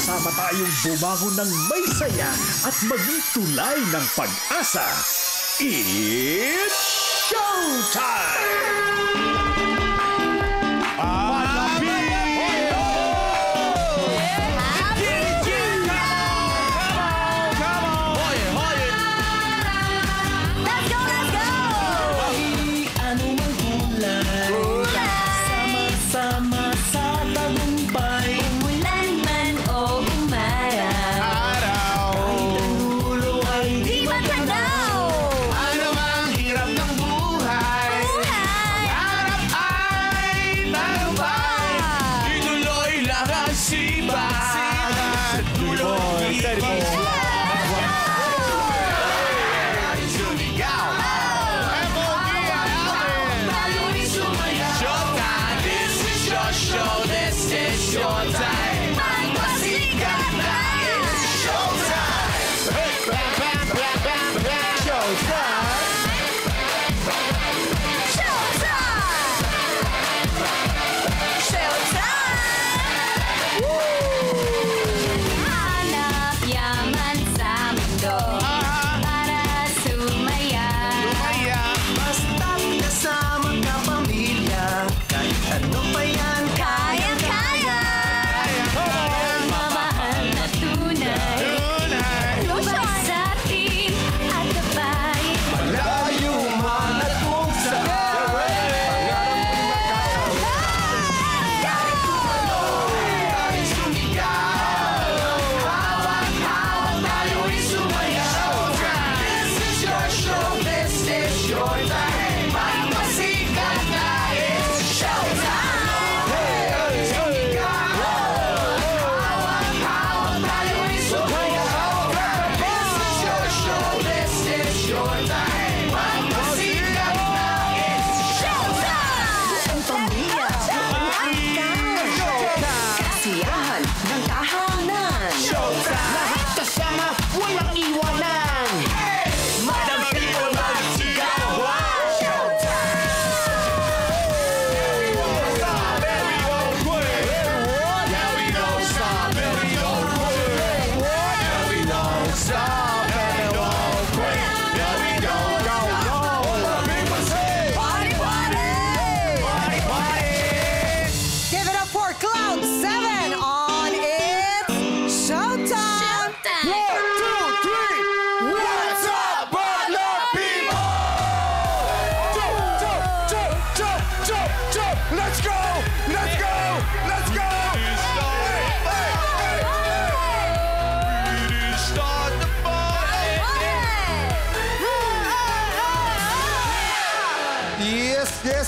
Sama-sama tayong bumangon ng may saya at maging tulay ng pag-asa. It's showtime!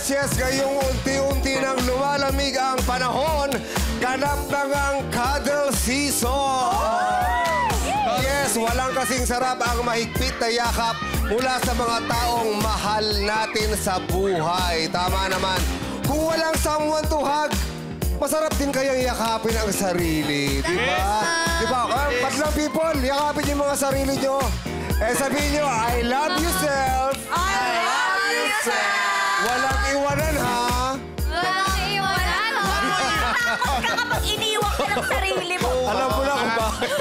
Yes, ngayong unti-unti nang lumalamig ang panahon, ganap na ang cuddle season. Yes, walang kasing sarap ang mahigpit na yakap mula sa mga taong mahal natin sa buhay. Tama naman. Kung walang someone to hug, masarap din kayang yakapin ang sarili. Diba? Diba? Madlang people, yakapin yung mga sarili nyo. Eh sabihin nyo, I love yourself. I love yourself. Walang iwanan, ha? Walang iwanan, ha? Takot ka kapag iniwan ka ng sarili mo. Alam mo na kung bakit.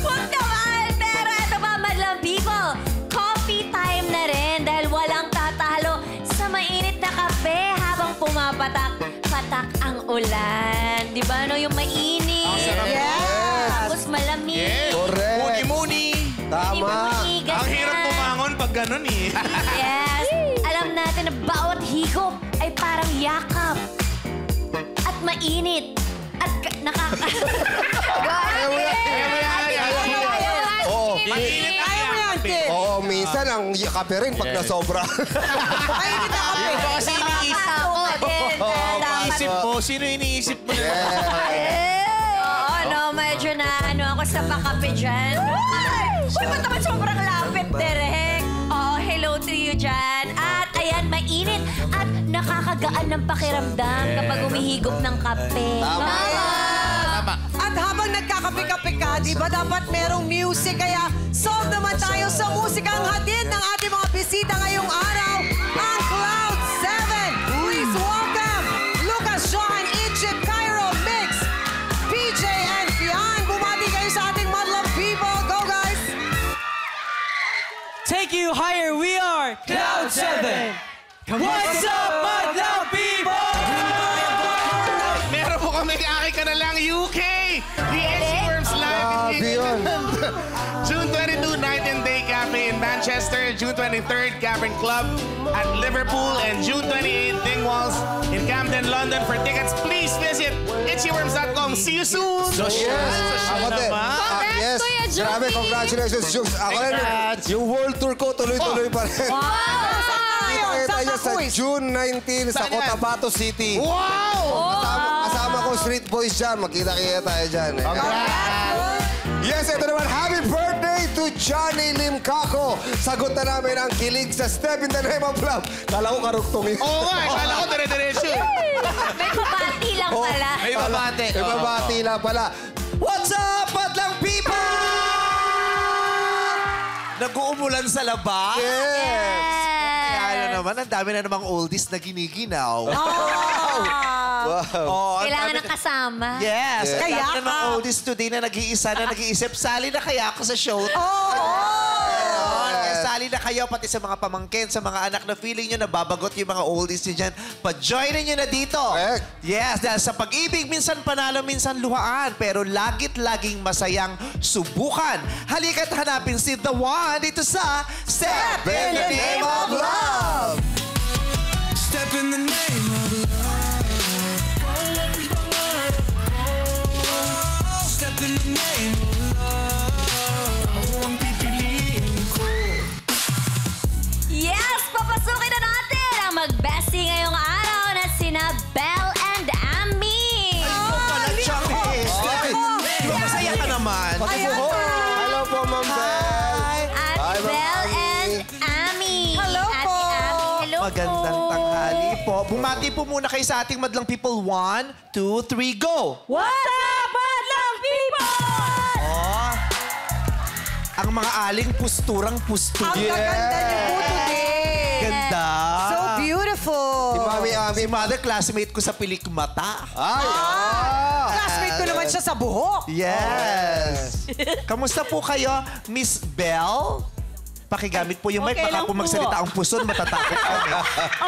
Huwag naman. Pero ito pa, madlang people. Coffee time na rin dahil walang tatalo sa mainit na kape habang pumapatak-patak ang ulan. Di ba, no? Yung mainit. Yes. Tapos malamig. Yes. Correct. Muni-muni. Tama. Ang hirap pumangon pag ganun eh. Yes. Alam natin na bawat higop ay parang yakap. At mainit. At nakaka... Ayaw mo yan. Oo. Mainit ang yakapin. Oo, minsan ang kape rin pag nasobra. Mainit na kape. Kasi iniisip mo. Sino iniisip mo na? Oo, no, medyo na ako sa pakape dyan. Uy, ba't naman sobrang lapit, Derek? Oh, hello to you dyan. At ayan, mainit at nakakagaan ng pakiramdam kapag umihigop ng kape. Tama. Tama. At habang nagkakape-kape ka, di ba dapat merong music? Kaya solve naman tayo sa musikang hatid ng ating mga bisita ngayong araw, ang Cloud 7. Please welcome Lucas, Johan, Egypt, Cairo, Mix, PJ, and Fiona. higher. We are Cloud 7. What's up, madlang people? Meron po kami Aki Ka Na Lang UK. The Itchy Worms Live in Grabe yun. June 22, Night and Day Cafe in Manchester. June 23rd, Cavern Club at Liverpool. And June 28th, Dingwalls in Camden, London. For tickets, please visit itchyworms.com. See you soon! Ako din. Yes. Kuya Joey. Grabe, congratulations, Jukes. Ako rin, yung world tour ko, tuloy-tuloy pa rin. Kita niyo sa June 19 sa Saan yan? Cotabato City. Wow! Kasama ko Street Boys dyan. Magkita-kita tayo dyan. Yes, ito naman. Happy birthday to Johnny Limcaco. Sagot na namin ang kilig sa Step in the Name of Love. Kala ko karugtong yun. Oo nga, kala ko dire-diretso. May pabati lang pala. May babate. May babati lang pala. What's up, madlang people? Nag-uumulan sa labas. Yes. Kaya naman, ang dami na namang oldies na giniginaw. Oh, ang Kailangan dami ng kasama. Yes. Ang Kaya dami na namang ka. oldies today na nag-iisa na nag-iisip, sali na kaya ako sa show. Kaya sali na kayo, pati sa mga pamangkin, sa mga anak na feeling nyo, nababagot yung mga oldies nyo dyan. Pa-joinin nyo na dito. Correct. Yes, dahil sa pag-ibig, minsan panalo, minsan luhaan. Pero lagit-laging masayang subukan. Halika't hanapin si The One dito sa Step in the Name of Love. Step in the name of love. Step in the name of love. Huwag pipiliin ko. Yes! Papasukin na natin ang mag-bestie ngayong araw na sina Belle and Ami. Di ba masaya ka naman? Hello po, Ma'am Belle. At Hi, Ma'am Belle Ami. and Ami. Hello Ate po. Ami, hello Magandang po. tanghali po. Bumati po muna kayo sa ating madlang people. 1, 2, 3, go! What's up, madlang people? Oh, ang mga aling pusturang-pustur. Ang gaganda niyo po today. Ganda. So beautiful. Si Mami Ami. Si mother classmate ko sa Pilikmata. Ay, Classmate ko naman siya sa buhok. Yes. Kamusta po kayo, Miss Belle? Pakigamit po yung mic. Okay Baka lang po po. magsalita ang puson, matatakot kami.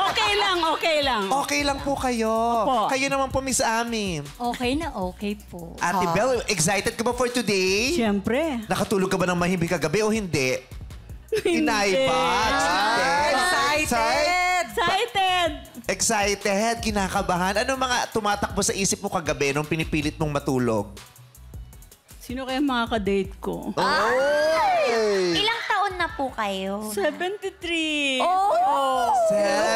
Okay lang, okay lang. Okay lang po kayo. Opo. Kayo naman po, Miss Ami. Okay na okay po. Ate Belle, excited ka ba for today? Siyempre. Nakatulog ka ba ng mahimbi kagabi o hindi? Inaibat. Excited. Excited! Excited, kinakabahan. Ano mga tumatakbo sa isip mo kagabi nung pinipilit mong matulog? Sino kaya mga kadate ko? Ilang taon na po kayo? 73. Oh!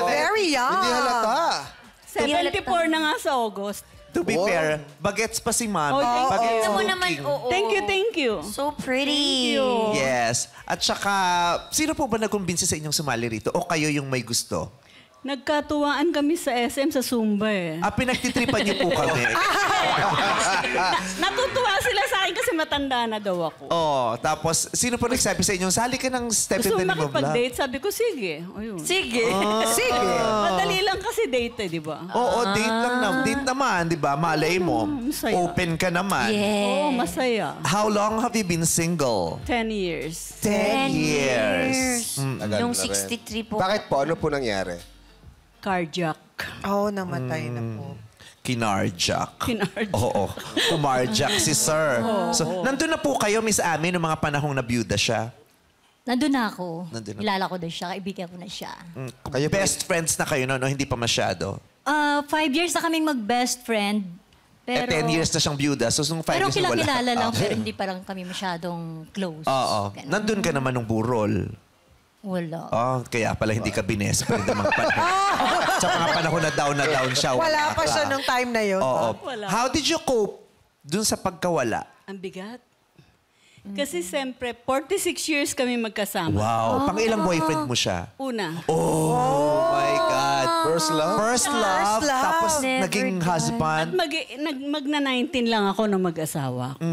Very young. hindi halata. 74 na nga sa August. To be Wow. fair, bagets pa si Mami. Oh, thank you. Bagets Tignan mo looking. naman, oo. Thank you, thank you. So pretty. Thank you. Yes. At saka, sino po ba nagkumbinsi sa inyong sumali rito? O kayo yung may gusto? Nagkatuwaan kami sa SM sa Zumba eh. Pinagtitripan niyo po kami. Natutuwa sila sa akin kasi matanda na daw ako. Oh, tapos, sino po nagsabi sa inyo, sali ka ng Step Gusto in the mo Name of Love? makipag-date? Sabi ko, sige. Ayun. Sige. Sige. Madali lang kasi date eh, di ba? Oo, date lang na. Date naman, di ba? Malay mo. masaya. Open ka naman. Yeah. Oo, masaya. How long have you been single? 10 years. 10 years. Yung 63 po. Bakit po? Ano po nangyari? Cardiac. Namatay na po. Kinarjak. Kinarjak. Oo. Kumarjak si sir. So, nandun na po kayo, Miss Ami, noong mga panahong nabiyuda siya. Nandun na ako. Nandun na. Kilala ko na siya. Kaibigan ko na siya. Kayo po- Best friends na kayo, no? Hindi pa masyado. 5 years na kaming mag-best friend. Pero, 10 years na siyang biyuda. So, nung 5 pero years na wala. kilala lang. Okay. Pero hindi pa lang kami masyadong close. Oo. Ganun. Nandun ka naman nung burol. Wala. Kaya pala hindi ka bines friend ng mga panahon. Sa mga panahon na down siya. Wala pa siya nung time na yun. Oo. Wala. How did you cope dun sa pagkawala? Ang bigat. Kasi siyempre, 46 years kami magkasama. Wow. Pang ilang boyfriend mo siya? Una. Oh my God. First love? First love. love. Tapos Never naging done. husband. Magna-19 lang ako nung mag-asawa ko.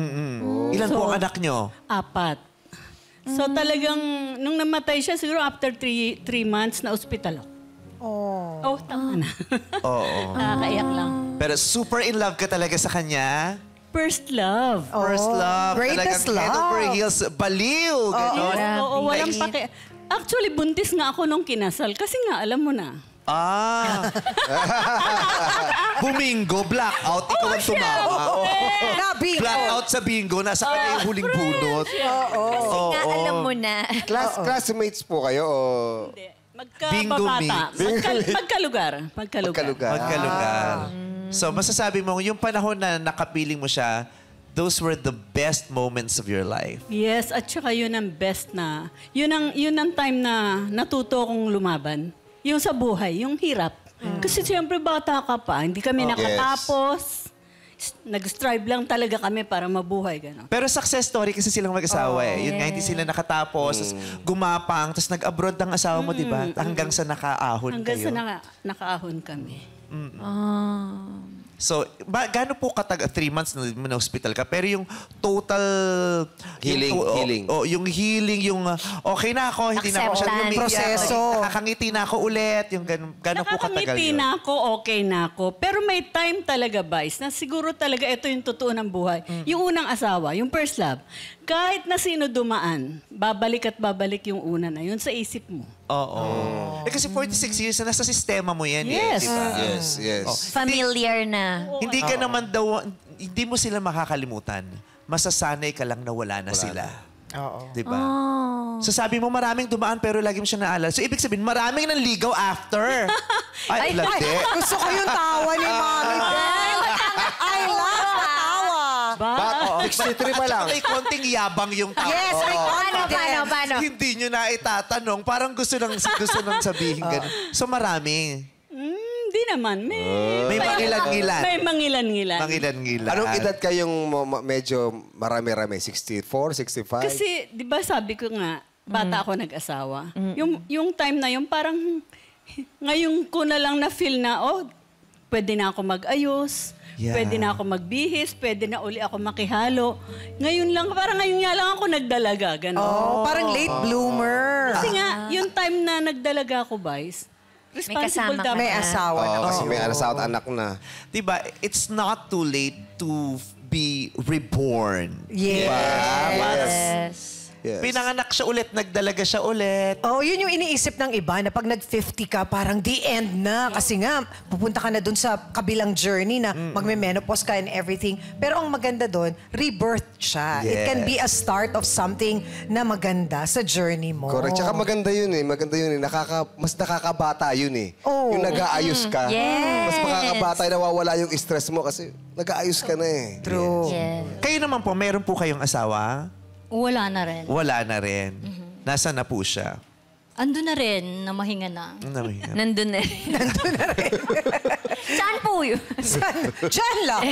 Ilan po ang anak nyo? 4. So talagang, nung namatay siya, siguro after 3 months na ospital ako. Oh, tama na. Oo. Nakakaiyak lang. Pero super in love ka talaga sa kanya? First love. First love. greatest Talagang head love. over heels. Baliw. Ganon. Oo, walang paki... Actually, buntis nga ako nung kinasal. Kasi nga, alam mo na. Ah. Bumingo, blackout, ikaw ang tumama. Nabingo. Blackout sa bingo, nasa kanya yung huling bunot. Kasi nga, alam mo na. Classmates po kayo o... Hindi. Bingo Magkababata. mix. Magkalugar. Magkalugar. So, masasabi mo, yung panahon na nakapiling mo siya, those were the best moments of your life. Yes, at saka yun ang best na... Yun ang time na natuto kong lumaban. Yung sa buhay, yung hirap. Kasi siyempre bata ka pa, hindi kami nakatapos. Nag-strive lang talaga kami para mabuhay. Gano'n. Pero success story kasi silang mag-asawa eh. Yun nga, hindi sila nakatapos, tas gumapang, tapos nag-abroad ang asawa mo, di ba? Hanggang sa nakaahon Hanggang kayo. sa nakaahon kami. So, gaano po 3 months na hospital ka? Pero yung total... Healing. Yung healing, yung okay na ako, hindi na ako masyadong Acceptance. umiiyak. Proseso. Nakakangiti na ako ulit. Yung gaano po katagal Nakakangiti yun? na ako, okay na ako. Pero may time talaga, Vice, na siguro talaga ito yung totoo ng buhay. Yung unang asawa, yung first love, kahit na sino dumaan, babalik at babalik yung una na yun sa isip mo. Oo. Eh kasi 46 years na nasa sistema mo yan Yes. eh. Di ba? Yes. Familiar na. Hindi ka naman daw, hindi mo sila makakalimutan. Masasanay ka lang na wala na sila. Oo. Di ba? So sabi mo maraming dumaan pero lagi mo siya naalala. So ibig sabihin maraming nanligaw after. Ay, landi. Gusto ko yung tawa ni Mami. I love the tawa. But 63 pa lang. May konting yabang yung tao. Yes, may confidence. Paano? Hindi nyo na itatanong. Parang gusto nang sabihin ganun. So marami. Hindi naman. May mangilan-ngilan. May mangilan-ngilan. Mangilan-ngilan. Anong edad kayong medyo marami-rami? 64, 65? Kasi, di ba sabi ko nga, bata ako nag-asawa. Yung time na yun, parang ngayon ko na lang na-feel na, pwede na ako mag-ayos, pwede na ako magbihis, pwede na uli ako makihalo. Ngayon lang, parang ngayon nga lang ako nagdalaga, gano'n. Parang late bloomer. Kasi nga, yung time na nagdalaga ako, Vice, responsible kasama ka. dapat. May asawa na. Kasi may asawa at anak na. Diba, it's not too late to be reborn. Yes. Yes. Yes. Pinanganak siya ulit, nagdalaga siya ulit. Oh, yun yung iniisip ng iba na pag nag-50 ka, parang the end na. Kasi nga, pupunta ka na dun sa kabilang journey na magme-menopause ka and everything. Pero ang maganda dun, rebirth siya. It can be a start of something na maganda sa journey mo. Correct. Tsaka maganda yun eh. Mas nakakabata yun eh. Oh. Yung nag-aayos ka. Yes. Mas makakabata, nawawala yung stress mo kasi nag-aayos ka na eh. True. Yes. Kayo naman po, meron po kayong asawa? Wala na rin. Wala na rin. Nasaan na po siya? Ando na rin, na mahinga na. Nandun na rin. Saan po yun? Diyan lang.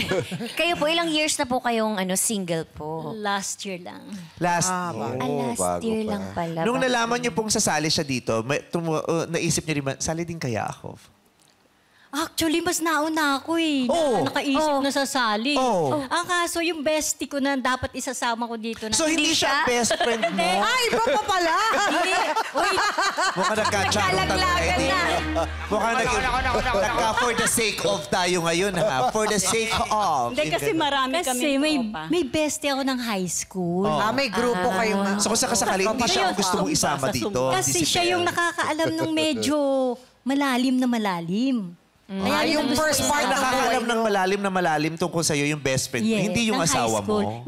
Kayo po, ilang years na po kayong single po? Last year lang. Last Last bago year pa. lang pala. Nung nalaman niyo pong sasali siya dito, naisip niyo rin, sali din kaya ako? Actually, mas nauna ako eh. Nakaisip na sasali. Ang kaso, yung bestie ko na dapat isasama ko dito na. So, hindi siya best friend mo? Ay, iba pa pala. Hindi. Wait. Mukhang nagkacharong Nagkalaglagan na. Mukhang nagka for the sake of tayo ngayon, ha? For the sake of. Hindi, kasi marami kami Kasi may bestie ako ng high school. May grupo kayo. So, kung sakasakali, hindi siya ang gusto mong isama dito. Kasi siya yung nakakaalam ng medyo malalim na malalim. Kaya yung gusto first ko part isama. Nakakaalam ng malalim tungkol sa'yo yung best friend mo. Yes, Hindi yung ng high asawa school. mo.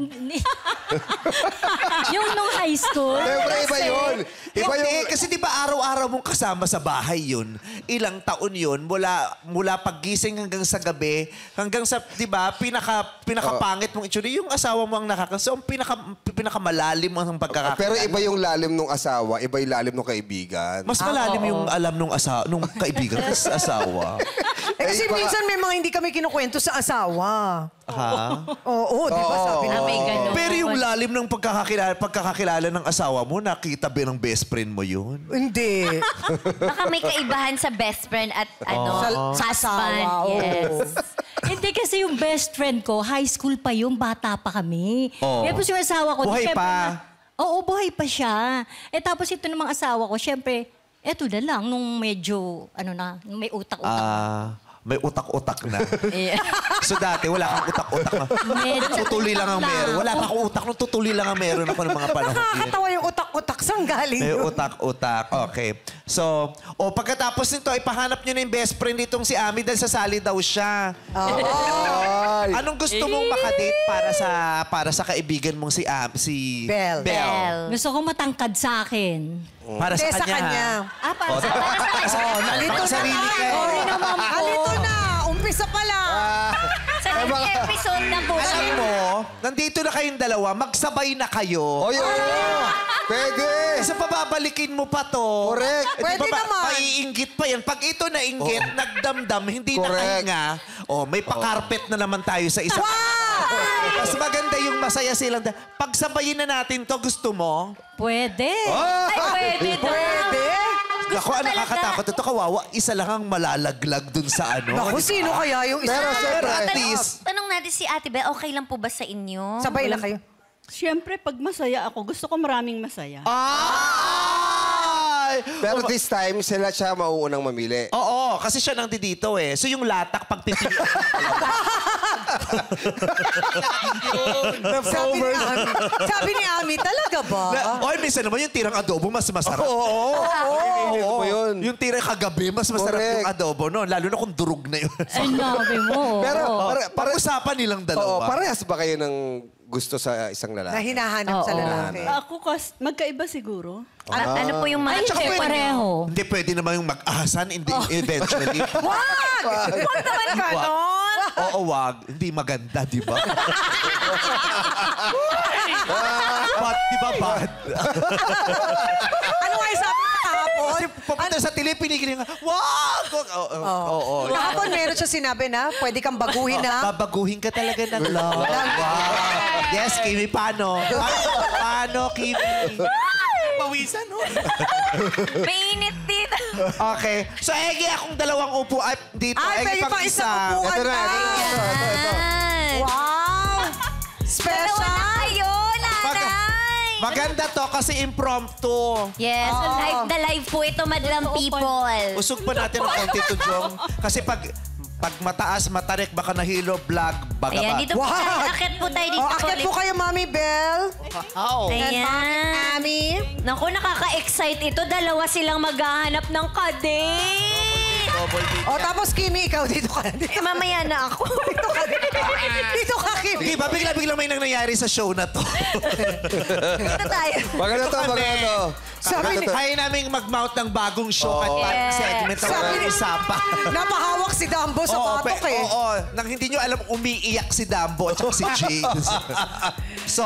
Yung nung high school. Siyempre, iba yun. Iba Hindi, yung... kasi di ba araw-araw mong kasama sa bahay yun? Ilang taon yun, mula paggising hanggang sa gabi, hanggang sa, di ba, pinakapangit mong itsura. Yung asawa mo ang so, ang pinakamalalim mo ang pagkakakita. Pero iba yung lalim nung asawa, iba yung lalim nung kaibigan. Mas malalim yung alam nung kaibigan sa asawa. Kasi minsan may mga hindi kami kinukwento sa asawa. Ha? Oo, di ba sabi na May ganun. Pero yung lalim ng pagkakakilala ng asawa mo, nakita ba ng best friend mo yun? Hindi. Baka may kaibahan sa best friend at Sa husband. asawa, oo. Yes. Hindi kasi yung best friend ko, high school pa yung bata pa kami. Tapos yung asawa ko, Buhay syempre pa? Oo, buhay pa siya. Tapos ito namang asawa ko, syempre, eto na lang, nung medyo, may utak-utak. may utak-utak na. So dati, wala kang utak-utak na. Tutuli lang ang meron. Wala kang utak nung tutuli lang ang meron ako ng mga panahon. Nakakatawa yung utak-utak. Saan galing May yun? utak-utak. Okay. So, pagkatapos nito, ipahanap nyo na yung best friend nitong si Ami dahil sasali daw siya. Anong gusto mong makadate para sa kaibigan mong si Belle. Gusto ko matangkad sa akin. Para sa Hindi, sa kanya. kanya. Para sa Nalito na. sarili ka. Sorry naman po. Nalito na. Umpisa pa lang. Sa next episode na po. Alam mo, nandito na kayong dalawa, magsabay na kayo. Oy, pwede. Kasi pababalikin mo pa to. Correct. Pwede naman. Maiinggit pa yan. Pag ito nainggit, nagdamdam, hindi na Correct. kahinga. May pakarpet na naman tayo sa isa. Mas maganda yung masaya silang. Pagsabayin na natin to, gusto mo? Pwede. Ay, pwede daw. Pwede. Ako, ang nakakatakot. Ito kawawa, isa lang ang malalaglag dun sa ano. Naku, sino kaya yung isa? Pero syempre, At least, Tanong natin si Ate Belle, okay lang po ba sa inyo? Sabay na kayo. Siyempre, pag masaya ako, gusto ko maraming masaya. ay! pero this time, siya mauunang mamili. Oo, kasi siya nang dito eh. So yung latak, pag pipili. Sabi ni Ami, talaga ba? Oy, minsan naman yung tirang adobo mas masarap. Oo, yun. Yung tirang kagabi, mas masarap Correct. yung adobo, no? Lalo na kung durog na yun. Ay, nabi mo. Pero, Pag-usapan nilang dalawa. parehas ba kayo ng gusto sa isang Na lalaki? hinahanap sa lalaki. Ako, magkaiba siguro. Ano po yung mga Ay, hindi, pareho. Hindi pwede naman yung mag-ahasan eventually. Wag! Wag naman ganon! Oo, wag. Hindi maganda, di ba? Bad, di ba bad? Ano nga yung sabi niya kahapon? Papunta sa tili, pinigil nga, wag! Oo. Kahapon meron siya sinabi na pwede kang baguhin na. Babaguhin ka talaga ng love. Wow. Yes, Kimi, paano? Paano, Kimi? Pawisan, no? Mainit din. Okay. So, egi akong dalawang upo at dito. Ay, Egi pwede pang pa isang upuan Ito na, na. ito. Wow! Dalawa na Special! kayo, nanay. Maganda to kasi impromptu. Yes, live na live po ito, madlang people. Usog pa natin ng konti to, Jong. Kasi pag mataas, matarik, baka nahilo, vlog, baga Ayan, ba? dito po tayo. Akit po tayo dito. Akit po kayo, Mami Belle. Ayan. Ami. Naku, nakaka-excite ito. Dalawa silang maghahanap ng kadate. Tapos Kimi, ikaw dito ka. Mamaya na ako. Dito ka. Dito ka, Kimi. Di ba? Bigla-bigla may nangyayari sa show na to. Dito tayo. Maganda to, maganda to. Sabi ni- Kaya namin mag-mount ng bagong show at bagong segment ng Sabi ni- usapan. Napahawak si Dumbo sa patok eh. Oo. Nang hindi nyo alam, umiiyak si Dambo at si James. So,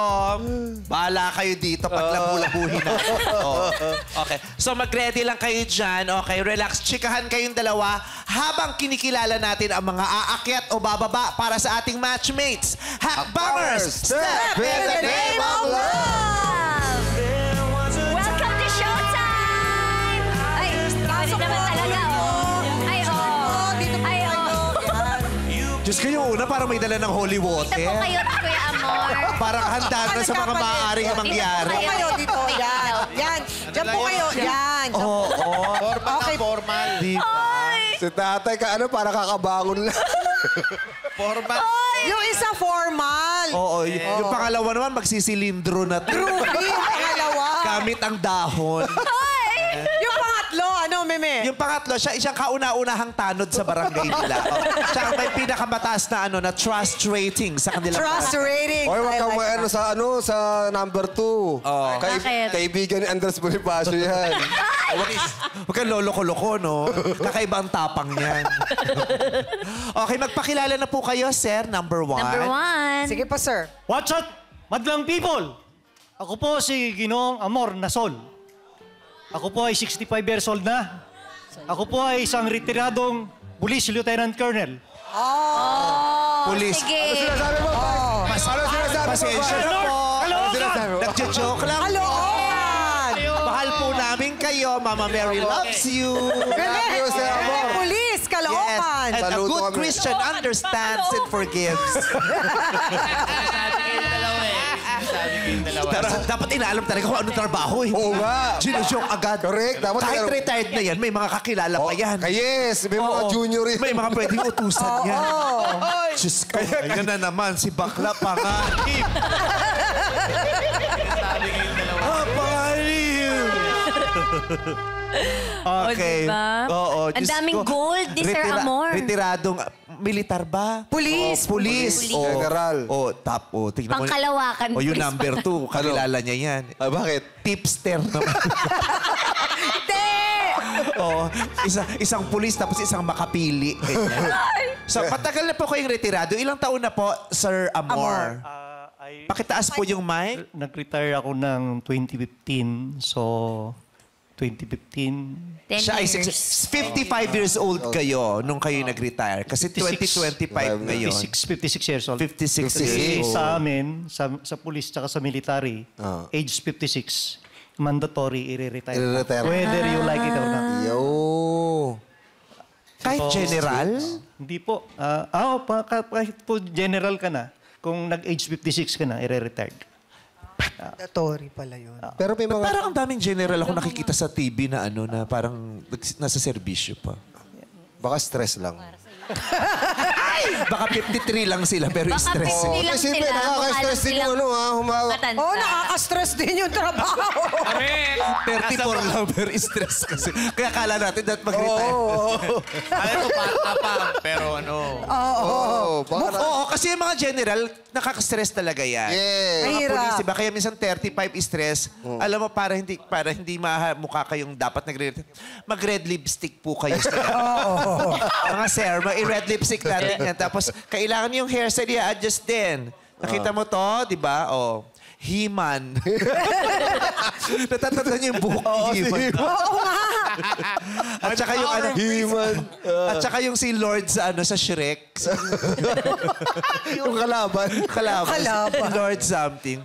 bahala kayo dito pag labu-labuhin na. Okay. So, mag-ready lang kayo dyan. Okay, relax. Chikahan kayong dalawa habang kinikilala natin ang mga aakyat o bababa para sa ating matchmates. Hakbangers, step in the name of love! Welcome to Showtime! Ay, pwede naman talaga, oh. Ay, oh. Ay, oh. Diyos ko yung una, parang may dala ng holy Dito po water. kayo, Kuya Amor. Parang handa na sa mga maaaring mangyari. Dito kayo, dito. Yan. Yan. Diyan po kayo. Yan. Okay. Formal. Si tatay ka, para kakabangon lang. Formal. Yung isa formal. Oo. Yung pangalawa naman, magsisilindro na to. Groovy. Yung pangalawa. Gamit ang dahon. Yung pangatlo, ano, Meme? Yung pangatlo, siya isang kauna-unahang tanod sa barangay nila. Siya ang may pinakamataas na trust rating sa kanilang Trust rating. Oy, wag kang sa number 2. Bakit? Kaibigan ni Andres Bonifacio yan. Huwag kang lolo-koloko, no? Kakaiba ang tapang niyan. Okay, magpakilala na po kayo, sir. Number 1. Number 1. Sige po, sir. What's up, madlang people? Ako po si Ginoong Amor Nasol. Ako po ay 65 years old na. Ako po ay isang retiradong Police Lieutenant Colonel. Police. Sige. Sinasabi mo, Ano sinasabi mo, Pasensya na po. Ano sinasabi mo? Nagjo-joke lang. Kalokohan! Mahal po namin kayo. Mama Mary loves you. Love you, sir. Police, Yes. kalokohan. And a Saludo good kami. Christian understands and forgives. Dapat inaalam talaga kung anong trabaho eh. Oo nga. Ginujoke agad. Correct. Dapat Kahit alam- retired na yan, may mga kakilala pa yan. Yes, may mga Oo. junior yan. May mga pwedeng utusan yan. Diyos ko. Ayun na naman, si bakla panganib. Panganib. Okay. diba? Oo. Ang Diyos daming ko. gold, di Sir Amor. Retiradong militar ba? Police. Police. Police. General. Tignan mo. Pangkalawakan. O yung police. number 2, kakilala niya yan. Bakit? Tipster naman. Hindi! Oo. Isang pulis tapos isang makapili. Ganyan. So, patagal na po kayong retirado. Ilang taon na po, Sir Amor? Pakitaas po yung mic. Nag-retire ako ng 2015. So, 2015. 10 Siya ay years. 55 years old kayo nung kayo nag-retire. Kasi 2025 ngayon. 56 years old. 56 Kasi years old. sa amin, sa police tsaka sa military, age 56, mandatory i-retire. I-retire. Whether you like it or not. Yo. Kahit general? Hindi po. Kahit po general ka na, kung nag-age 56 ka na, i-retire. Mandatory pala yun. Pero may mga... Parang ang daming general ako nakikita sa TV na na parang nasa serbisyo pa. Baka stress lang. Baka 53 lang sila pero Baka stress. busy lang Kasi sila. nakaka-stress din yung humawak. Matanda. Oo, nakaka-stress din yung trabaho. 34 lang pero stress kasi. Kaya kala natin dapat mag-retire. Alam ko, bata pa. Pero ano... Oo, kasi yung mga general, nakaka-stress talaga yan. Yes. Mga Mahirap. police, diba? Kaya minsan 35 stress. Alam mo, para hindi mukha kayong dapat mag-red lipstick po kayo. Mga sir, mag-red lipstick natin yan. Tapos, kailangan yung hairstyle i-adjust din. Nakita mo to, di ba? Oh. He-Man. Natatanda niyo yung buhok ni He-Man. Oo nga. At saka yung He-Man. At saka yung si Lord sa sa Shrek. Yung kalaban. Kalaban. Kalaban. Lord something.